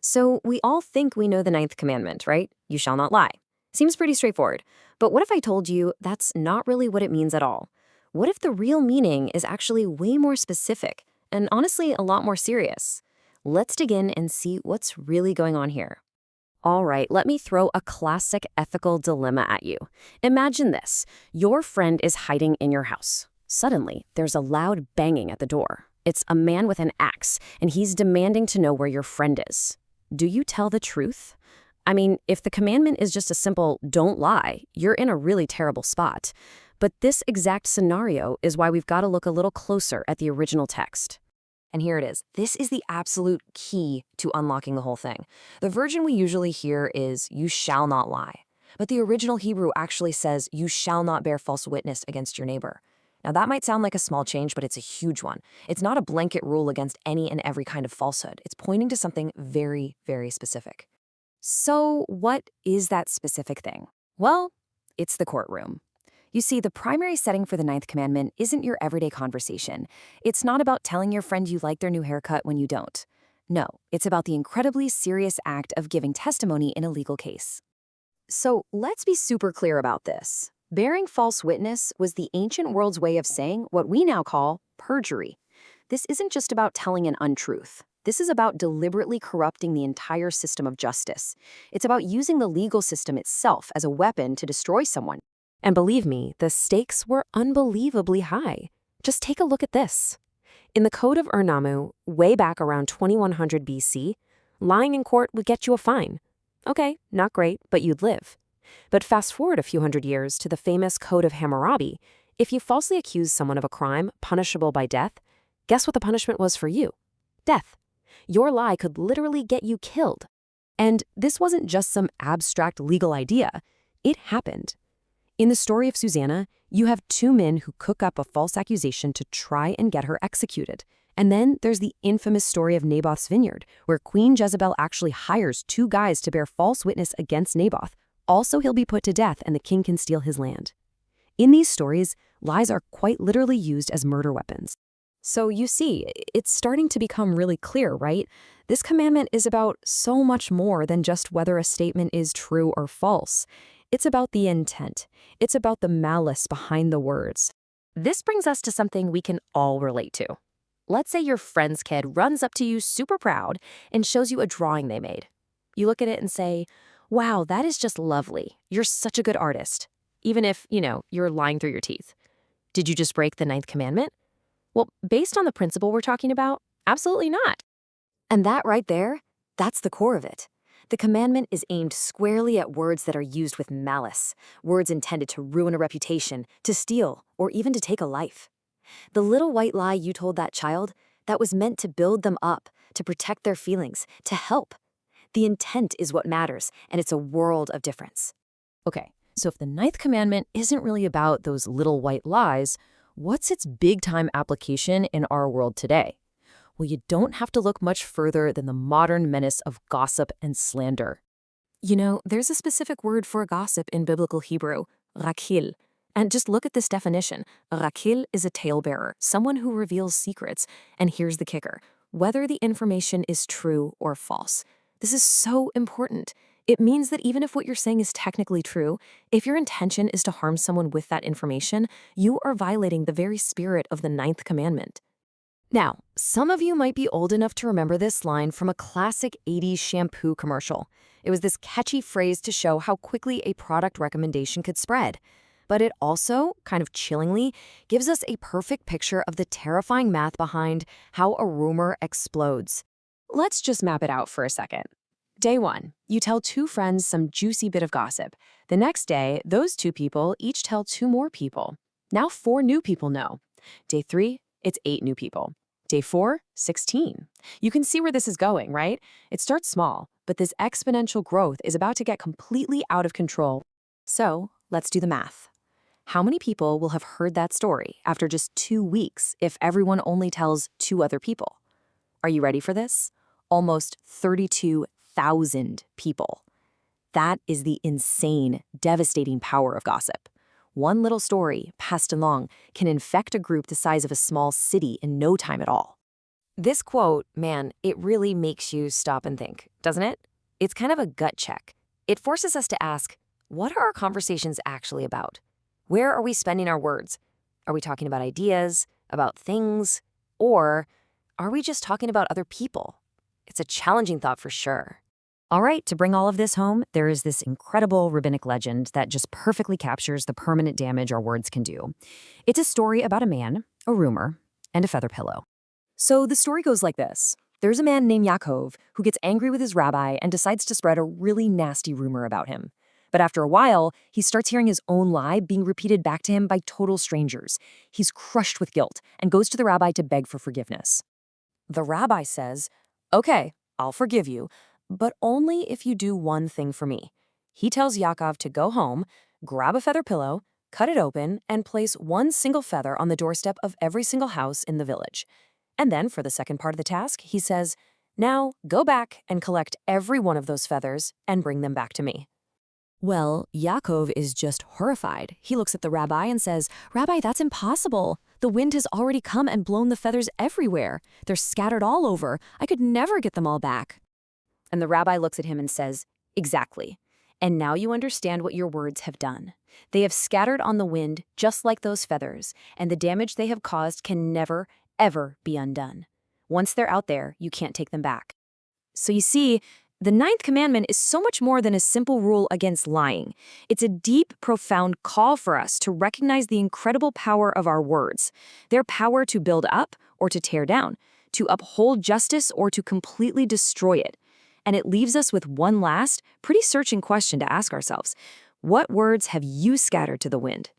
So we all think we know the ninth commandment, right? You shall not lie. Seems pretty straightforward. But what if I told you that's not really what it means at all? What if the real meaning is actually way more specific and honestly a lot more serious? Let's dig in and see what's really going on here. All right, let me throw a classic ethical dilemma at you. Imagine this. Your friend is hiding in your house. Suddenly, there's a loud banging at the door. It's a man with an axe, and he's demanding to know where your friend is. Do you tell the truth? I mean, if the commandment is just a simple don't lie, you're in a really terrible spot. But this exact scenario is why we've got to look a little closer at the original text. And here it is. This is the absolute key to unlocking the whole thing. The version we usually hear is, you shall not lie. But the original Hebrew actually says, you shall not bear false witness against your neighbor. Now that might sound like a small change, but it's a huge one. It's not a blanket rule against any and every kind of falsehood. It's pointing to something very, very specific. So what is that specific thing? Well, it's the courtroom. You see, the primary setting for the ninth commandment isn't your everyday conversation. It's not about telling your friend you like their new haircut when you don't. No, it's about the incredibly serious act of giving testimony in a legal case. So let's be super clear about this. Bearing false witness was the ancient world's way of saying what we now call perjury. This isn't just about telling an untruth. This is about deliberately corrupting the entire system of justice. It's about using the legal system itself as a weapon to destroy someone. And believe me, the stakes were unbelievably high. Just take a look at this. In the Code of Urnamu, way back around 2100 BC, lying in court would get you a fine. Okay, not great, but you'd live. But fast forward a few hundred years to the famous Code of Hammurabi, if you falsely accuse someone of a crime punishable by death, guess what the punishment was for you? Death. Your lie could literally get you killed. And this wasn't just some abstract legal idea. It happened. In the story of Susanna, you have two men who cook up a false accusation to try and get her executed. And then there's the infamous story of Naboth's vineyard, where Queen Jezebel actually hires two guys to bear false witness against Naboth. Also, he'll be put to death and the king can steal his land. In these stories, lies are quite literally used as murder weapons. So you see, it's starting to become really clear, right? This commandment is about so much more than just whether a statement is true or false. It's about the intent. It's about the malice behind the words. This brings us to something we can all relate to. Let's say your friend's kid runs up to you super proud and shows you a drawing they made. You look at it and say, wow, that is just lovely. You're such a good artist. Even if, you're lying through your teeth. Did you just break the ninth commandment? Well, based on the principle we're talking about, absolutely not. And that right there, that's the core of it. The commandment is aimed squarely at words that are used with malice, words intended to ruin a reputation, to steal, or even to take a life. The little white lie you told that child, that was meant to build them up, to protect their feelings, to help. The intent is what matters, and it's a world of difference. Okay, so if the ninth commandment isn't really about those little white lies, what's its big-time application in our world today? Well, you don't have to look much further than the modern menace of gossip and slander. There's a specific word for gossip in biblical Hebrew, rakil. And just look at this definition. A rakil is a talebearer, someone who reveals secrets. And here's the kicker, whether the information is true or false. This is so important. It means that even if what you're saying is technically true, if your intention is to harm someone with that information, you are violating the very spirit of the ninth commandment. Now, some of you might be old enough to remember this line from a classic 80s shampoo commercial. It was this catchy phrase to show how quickly a product recommendation could spread. But it also, kind of chillingly, gives us a perfect picture of the terrifying math behind how a rumor explodes. Let's just map it out for a second. Day 1, you tell two friends some juicy bit of gossip. The next day, those two people each tell two more people. Now 4 new people know. Day 3, it's 8 new people. Day 4, 16. You can see where this is going, right? It starts small, but this exponential growth is about to get completely out of control. So let's do the math. How many people will have heard that story after just 2 weeks if everyone only tells 2 other people? Are you ready for this? Almost 32,000 people. That is the insane, devastating power of gossip. One little story, passed along, can infect a group the size of a small city in no time at all. This quote, man, it really makes you stop and think, doesn't it? It's kind of a gut check. It forces us to ask, what are our conversations actually about? Where are we spending our words? Are we talking about ideas, about things, or are we just talking about other people? It's a challenging thought for sure. All right, to bring all of this home, there is this incredible rabbinic legend that just perfectly captures the permanent damage our words can do. It's a story about a man, a rumor, and a feather pillow. So the story goes like this. There's a man named Yaakov who gets angry with his rabbi and decides to spread a really nasty rumor about him. But after a while, he starts hearing his own lie being repeated back to him by total strangers. He's crushed with guilt and goes to the rabbi to beg for forgiveness. The rabbi says, "Okay, I'll forgive you, but only if you do one thing for me." He tells Yaakov to go home, grab a feather pillow, cut it open, and place one single feather on the doorstep of every single house in the village. And then, for the second part of the task, he says, "Now, go back and collect every one of those feathers and bring them back to me." Well, Yaakov is just horrified. He looks at the rabbi and says, "Rabbi, that's impossible. The wind has already come and blown the feathers everywhere. They're scattered all over. I could never get them all back." And the rabbi looks at him and says, "Exactly. And now you understand what your words have done. They have scattered on the wind just like those feathers, and the damage they have caused can never, ever be undone. Once they're out there, you can't take them back." So you see, the ninth commandment is so much more than a simple rule against lying. It's a deep, profound call for us to recognize the incredible power of our words, their power to build up or to tear down, to uphold justice or to completely destroy it. And it leaves us with one last, pretty searching question to ask ourselves. What words have you scattered to the wind?